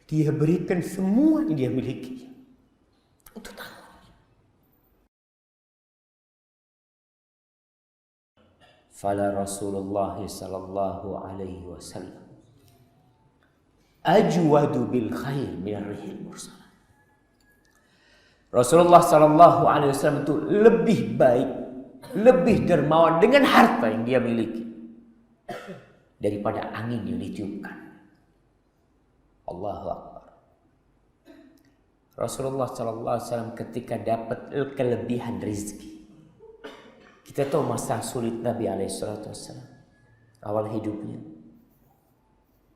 Dia berikan semua yang dia miliki untuk tamu. Fala Rasulullah sallallahu alaihi wasallam ajwadu bil khair min ar-rihil mursalah. Rasulullah sallallahu alaihi wasallam itu lebih baik, lebih dermawan dengan harta yang dia miliki daripada angin yang ditiupkan. Allahu Akbar. Rasulullah sallallahu alaihi wasallam ketika dapat kelebihan rezeki. Kita tahu masa sulit Nabi alaihi wasallam awal hidupnya.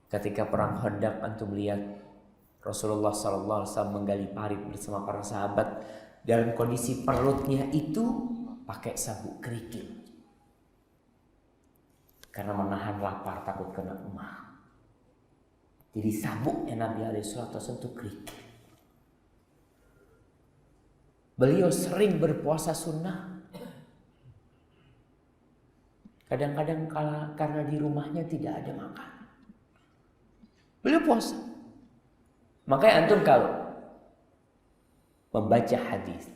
Ketika perang Khandaq, antum lihat Rasulullah sallallahu alaihi wasallam menggali parit bersama para sahabat dalam kondisi perutnya itu pakai sabuk kerikil. Karena menahan lapar, takut kena emah. Jadi sabuknya Nabi alaihi wasallam itu kerikil. Beliau sering berpuasa sunnah. Kadang-kadang karena di rumahnya tidak ada makan, beliau puasa. Makanya antum kalau membaca hadis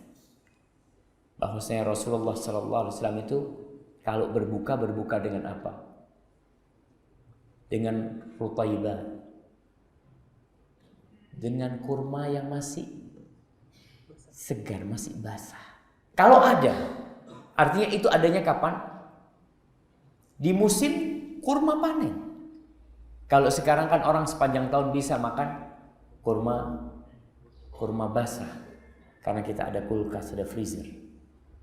bahwasanya Rasulullah sallallahu alaihi wasallam itu kalau berbuka dengan apa? Dengan rutaibah, dengan kurma yang masih segar, masih basah. Kalau ada, artinya itu adanya kapan? Di musim kurma panen. Kalau sekarang kan orang sepanjang tahun bisa makan kurma basah karena kita ada kulkas, ada freezer.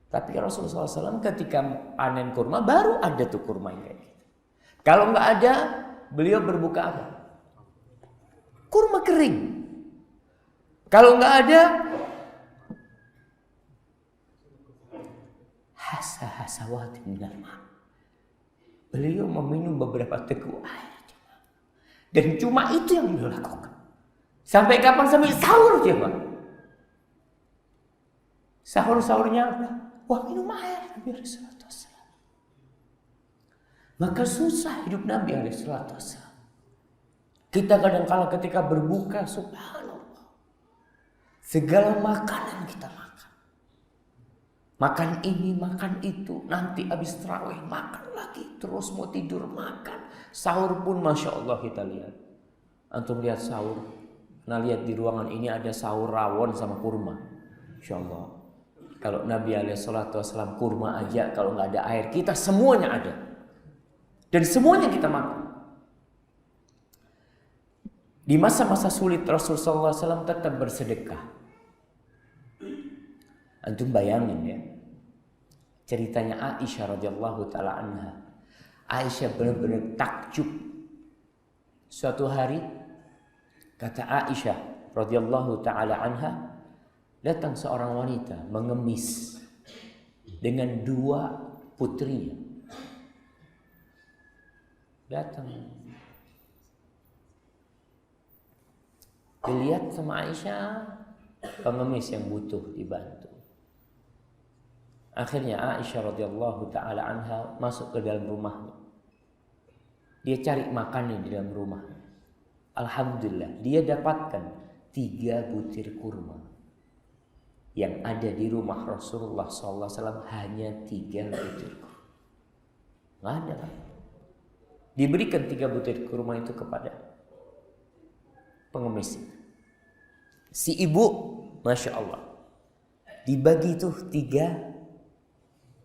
Tapi Rasulullah SAW ketika panen kurma baru ada tuh kurma yang kayak gitu. Kalau nggak ada, beliau berbuka apa? Kurma kering. Kalau nggak ada, hasawat minal ma'. Beliau meminum beberapa teguk air. Dan cuma itu yang beliau lakukan. Sampai kapan? Sampai sahur dia, Pak. Sahur-sahurnya apa? Wah, minum air Nabi alaihi salatu wassalam. Maka susah hidup Nabi alaihi salatu wassalam. Kita kadang-kala ketika berbuka, subhanallah, segala makanan kita makan. Makan ini, makan itu. Nanti habis tarawih makan lagi. Terus mau tidur makan. Sahur pun Masya Allah kita lihat. Antum lihat sahur. Nah lihat di ruangan ini ada sahur rawon sama kurma. Insya Allah. Kalau Nabi SAW kurma aja, kalau nggak ada air, kita semuanya ada. Dan semuanya kita makan. Di masa-masa sulit Rasulullah SAW tetap bersedekah. Antum bayangin ya, ceritanya Aisyah radhiyallahu taala anha. Aisyah benar-benar takjub. Suatu hari kata Aisyah radhiyallahu taala anha, datang seorang wanita mengemis dengan dua putrinya. Datang. Dilihat sama Aisyah, pengemis yang butuh dibantu. Akhirnya Aisyah radhiyallahu taala anha masuk ke dalam rumahnya. Dia cari makannya di dalam rumah. Alhamdulillah, dia dapatkan 3 butir kurma. Yang ada di rumah Rasulullah SAW hanya 3 butir kurma. Nggak ada kan? Diberikan 3 butir kurma itu kepada pengemis. Si ibu, Masya Allah, dibagi itu 3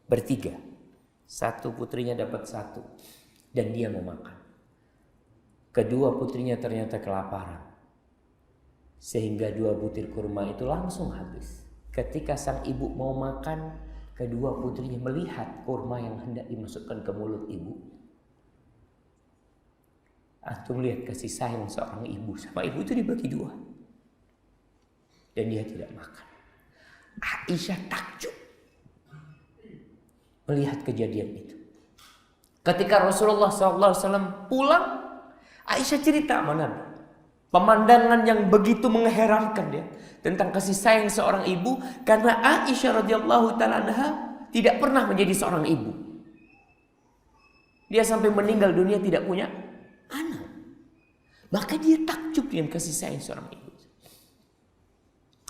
bertiga. 1 putrinya dapat 1 dan dia mau makan. Kedua putrinya ternyata kelaparan, sehingga 2 butir kurma itu langsung habis. Ketika sang ibu mau makan, kedua putrinya melihat kurma yang hendak dimasukkan ke mulut ibu. Antum lihat kasih sayang seorang ibu sama ibu itu dibagi 2 dan dia tidak makan. Aisyah takjub melihat kejadian itu. Ketika Rasulullah SAW pulang, Aisyah cerita sama Nabi. Pemandangan yang begitu mengherankan dia tentang kasih sayang seorang ibu, karena Aisyah radhiyallahu taala anha tidak pernah menjadi seorang ibu. Dia sampai meninggal dunia tidak punya anak. Maka dia takjub dengan kasih sayang seorang ibu.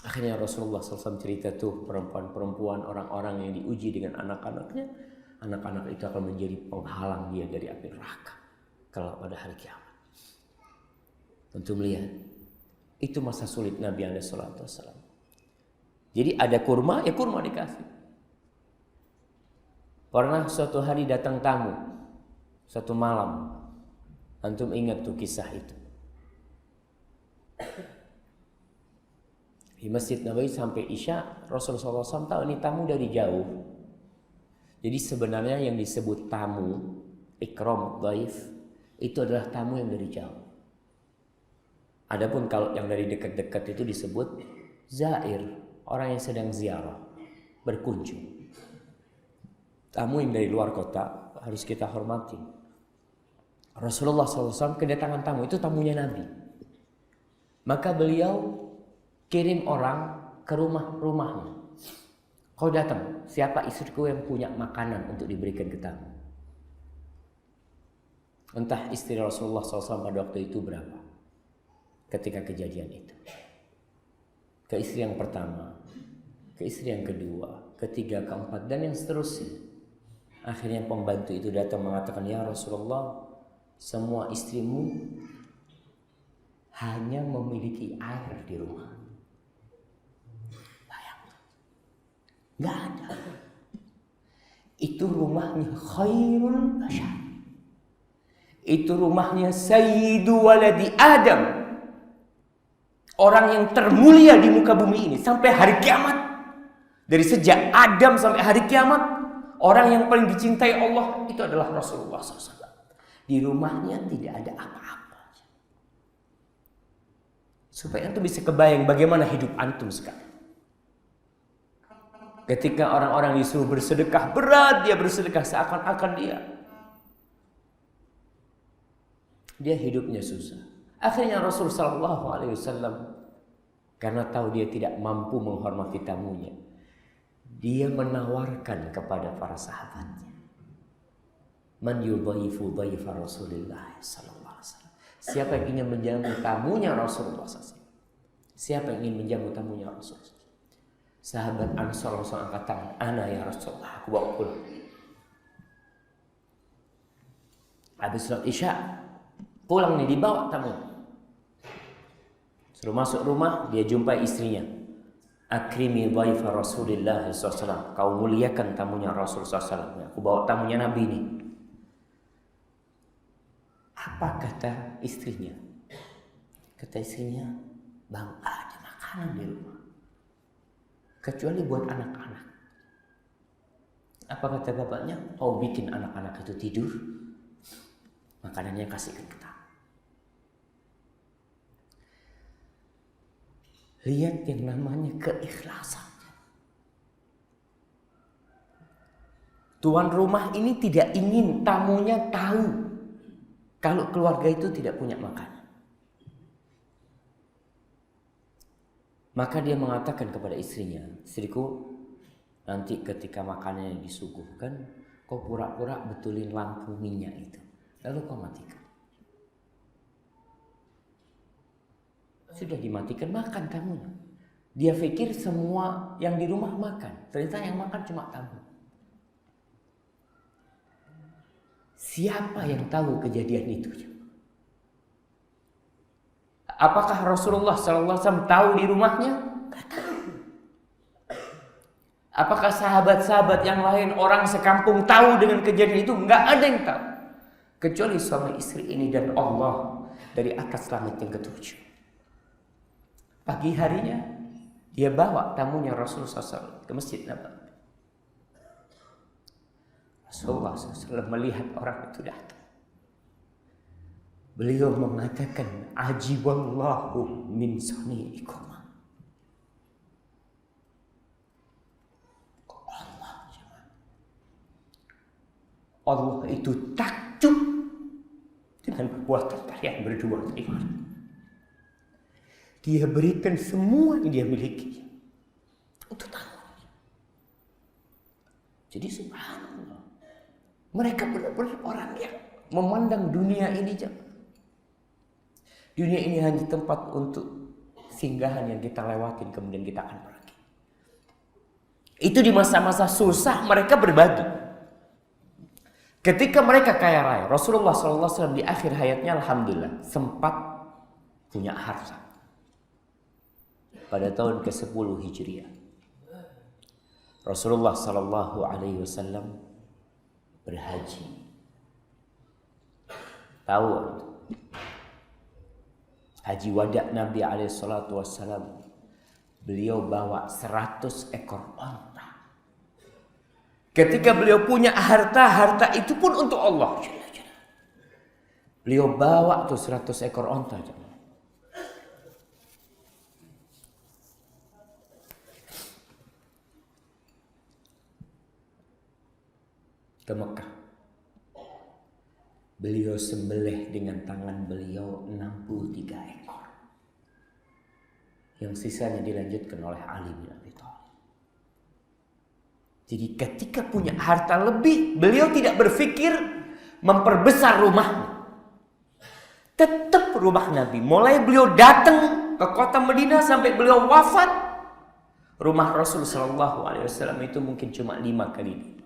Akhirnya Rasulullah SAW cerita tuh perempuan-perempuan, orang-orang yang diuji dengan anak-anaknya. Anak-anak itu akan menjadi penghalang dia dari api neraka kalau pada hari kiamat. Untuk melihat itu masa sulit Nabi SAW. Jadi ada kurma, ya kurma dikasih. Pernah suatu hari datang tamu, satu malam. Antum ingat tuh kisah itu. Di Masjid Nabawi sampai Isya, Rasulullah SAW tahu ini tamu dari jauh. Jadi sebenarnya yang disebut tamu, ikram dhaif, itu adalah tamu yang dari jauh. Adapun kalau yang dari dekat-dekat itu disebut zair, orang yang sedang ziarah, berkunjung. Tamu yang dari luar kota harus kita hormati. Rasulullah SAW kedatangan tamu, itu tamunya Nabi. Maka beliau kirim orang ke rumahnya. Kau datang, siapa istriku yang punya makanan untuk diberikan ke tamu? Entah istri Rasulullah SAW pada waktu itu berapa ketika kejadian itu. Ke istri yang pertama, ke istri yang kedua, ketiga, keempat, dan yang seterusnya. Akhirnya pembantu itu datang mengatakan, ya Rasulullah, semua istrimu hanya memiliki air di rumah. Bayangkan, nggak ada. Itu rumahnya khairul bashar. Itu rumahnya sayyidu waladi Adam. Orang yang termulia di muka bumi ini sampai hari kiamat. Dari sejak Adam sampai hari kiamat, orang yang paling dicintai Allah itu adalah Rasulullah SAW. Di rumahnya tidak ada apa-apa. Supaya antum bisa kebayang bagaimana hidup antum sekarang. Ketika orang-orang disuruh bersedekah, berat dia bersedekah seakan-akan dia hidupnya susah. Akhirnya Rasul SAW, karena tahu dia tidak mampu menghormati tamunya, dia menawarkan kepada para sahabatnya, man yudhaifu dhaifa Rasulillah sallallahu alaihi wasallam. Siapa yang ingin menjamu tamunya Rasulullah SAW? Siapa yang ingin menjamu tamunya Rasulullah? Sahabat Ansar langsung angkat tangan, ana ya Rasulullah, aku bawa pulang. Habis sholat Isya, pulang nih, dibawa tamu. Suruh masuk rumah, dia jumpai istrinya. Akrimi dhaifa Rasulillah SAW. Kau muliakan tamunya Rasulullah SAW. Aku bawa tamunya Nabi ini. Apa kata istrinya? Kata istrinya, bang, ada makanan di rumah, kecuali buat anak-anak. Apa kata bapaknya? Oh, bikin anak-anak itu tidur, makanannya kasihkan ke tamu. Lihat yang namanya keikhlasan. Tuan rumah ini tidak ingin tamunya tahu kalau keluarga itu tidak punya makanan. Maka dia mengatakan kepada istrinya, istriku, nanti ketika makanannya disuguhkan, kau pura-pura betulin lampu minyak itu, lalu kau matikan. Sudah dimatikan, makan tamunya. Dia pikir semua yang di rumah makan, ternyata yang makan cuma tamu. Siapa yang tahu kejadian itu? Apakah Rasulullah SAW tahu di rumahnya? Tidak tahu. Apakah sahabat-sahabat yang lain, orang sekampung tahu dengan kejadian itu? Enggak ada yang tahu. Kecuali suami istri ini dan Allah dari atas langit yang ketujuh. Pagi harinya dia bawa tamunya Rasulullah SAW ke Masjid Nabawi. Rasulullah SAW melihat orang itu datang. Beliau mengatakan, ajiballahu min sani'ikum. Allah itu takjub dengan perbuatan kalian berdua. Dia berikan semua yang dia miliki untuk tamu. Jadi subhanallah, mereka benar-benar orang yang memandang dunia ini Dunia ini hanya tempat untuk singgahan yang kita lewatin, kemudian kita akan pergi. Itu di masa-masa susah mereka berbagi. Ketika mereka kaya raya, Rasulullah SAW di akhir hayatnya alhamdulillah sempat punya harta. Pada tahun ke-10 Hijriah, Rasulullah SAW berhaji. Tahu itu? Haji wada Nabi SAW. Beliau bawa 100 ekor onta. Ketika beliau punya harta itu pun untuk Allah. Beliau bawa tuh 100 ekor onta. Ke Mekah. Beliau sembelih dengan tangan beliau 63 ekor. Yang sisanya dilanjutkan oleh Ali bin Abi Thalib. Jadi ketika punya harta lebih, beliau tidak berpikir memperbesar rumahnya. Tetap rumah Nabi. Mulai beliau datang ke kota Madinah sampai beliau wafat, rumah Rasul SAW itu mungkin cuma 5 kali.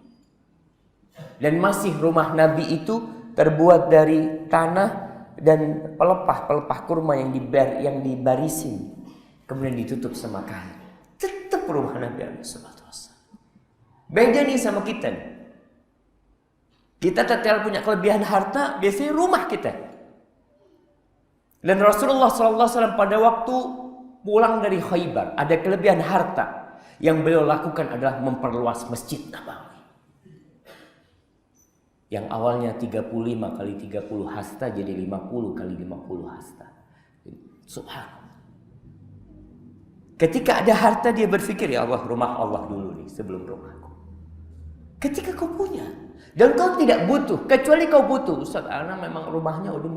Dan masih rumah Nabi itu terbuat dari tanah dan pelepah kurma yang dibarisin, kemudian ditutup sama kain. Tetap rumah Nabi SAW. Beda nih sama kita nih. Kita tatkala punya kelebihan harta, biasanya rumah kita. Dan Rasulullah SAW pada waktu pulang dari Khaybar, ada kelebihan harta. Yang beliau lakukan adalah memperluas Masjid Nabawi. Yang awalnya 35 kali 30 hasta jadi 50 kali 50 hasta. Subhanallah. Ketika ada harta dia berpikir, ya Allah, rumah Allah dulu nih sebelum rumahku. Ketika kau punya dan kau tidak butuh, kecuali kau butuh, Ustaz, karena memang rumahnya udah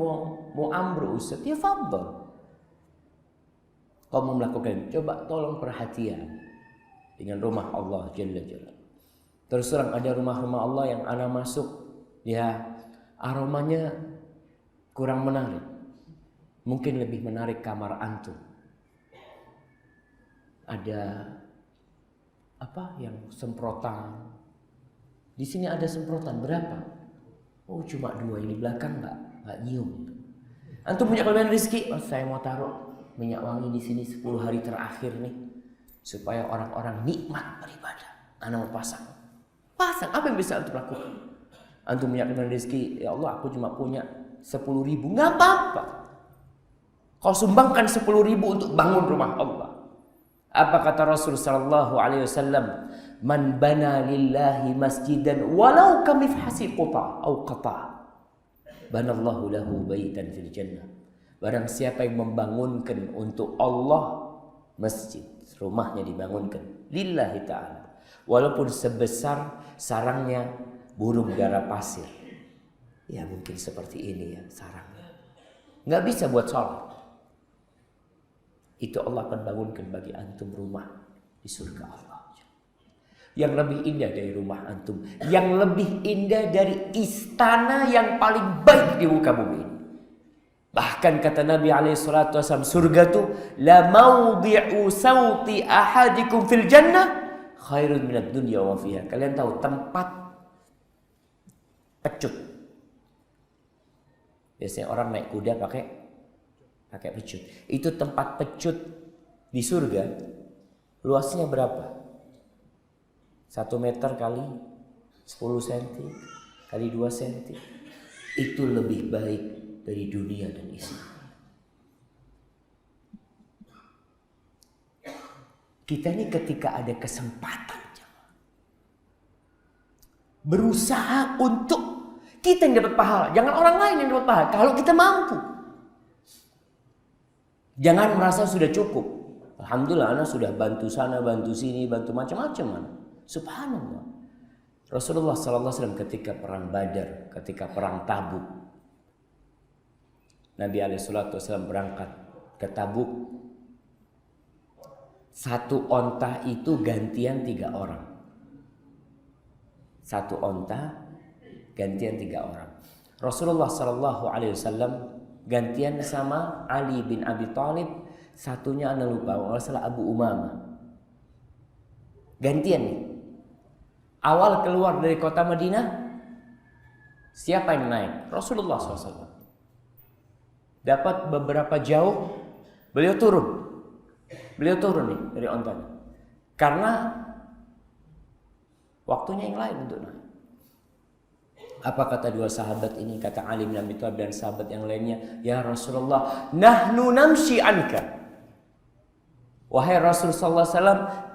mau ambruk, Ustaz, ya fadhal. Kau mau melakukan, coba tolong perhatian dengan rumah Allah Jalla Jalla. Terus terang ada rumah-rumah Allah yang ana masuk, ya aromanya kurang menarik. Mungkin lebih menarik kamar antum. Ada apa yang semprotan. Di sini ada semprotan berapa? Oh cuma 2, ini belakang nggak nyium. Antum punya kelebihan rezeki, oh, saya mau taruh minyak wangi di sini 10 hari terakhir nih supaya orang-orang nikmat beribadah. Ana mau pasang. Apa yang bisa antum lakukan? Antum punya kelebihan rezeki, ya Allah aku cuma punya 10.000, nggak apa-apa. Kau sumbangkan 10.000 untuk bangun rumah Allah. Apa kata Rasul sallallahu alaihi wasallam? Man bana lillahi masjidan walau kamifhasi qata au qata. Banallahu lahu baitan fil jannah. Barang siapa yang membangunkan untuk Allah masjid, rumahnya dibangunkan lillahi ta'ala. Walaupun sebesar sarangnya burung dara pasir. Ya mungkin seperti ini ya sarangnya. Nggak bisa buat sholat. Itu Allah akan bangunkan bagi antum rumah di surga Allah. Yang lebih indah dari rumah antum. Yang lebih indah dari istana yang paling baik di muka bumi ini. Bahkan kata Nabi SAW, surga itu la mawdi'u sawti ahadikum fil jannah khairun minad dunya wa fiha. Kalian tahu tempat pecut. Biasanya orang naik kuda pakai pecut. Itu tempat pecut di surga. Luasnya berapa? 1 meter kali 10 cm kali 2 cm. Itu lebih baik dari dunia dan isinya. Kita ini ketika ada kesempatan berusaha untuk kita yang dapat pahala, jangan orang lain yang dapat pahala. Kalau kita mampu, jangan merasa sudah cukup. Alhamdulillah, anak sudah bantu sana, bantu sini, bantu macam-macam. Subhanallah. Rasulullah SAW ketika perang Badar, ketika perang Tabuk, Nabi SAW berangkat ke Tabuk. 1 onta itu gantian 3 orang. 1 onta gantian 3 orang. Rasulullah SAW gantian sama Ali bin Abi Thalib, satunya anda lupa, kalau salah Abu Umamah. Gantian nih. Awal keluar dari kota Madinah, siapa yang naik? Rasulullah SAW. Dapat beberapa jauh, beliau turun. Beliau turun nih dari ontanya. Karena waktunya yang lain untuk naik. Apa kata dua sahabat ini? Kata Ali bin Abi Thalib dan sahabat yang lainnya, ya Rasulullah, nahnu namshi anka. Wahai Rasulullah SAW,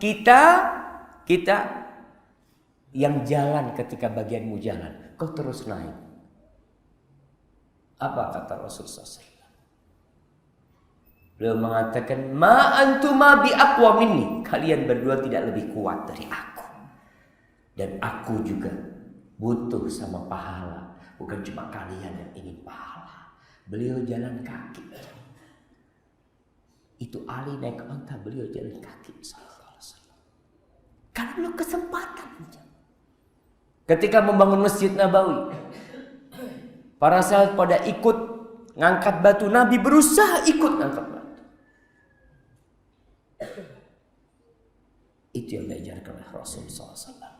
kita yang jalan ketika bagianmu jalan, kau terus naik. Apa kata Rasulullah SAW? Beliau mengatakan, ma antuma bi aqwa minni. Kalian berdua tidak lebih kuat dari aku. Dan aku juga butuh sama pahala. Bukan cuma kalian yang ingin pahala. Beliau jalan kaki. Itu Ali naik onta, beliau jalan kaki. Karena beliau kesempatan. Ketika membangun Masjid Nabawi, para sahabat pada ikut ngangkat batu. Nabi berusaha ikut ngangkat batu. Itu yang diajarkan oleh Rasulullah SAW.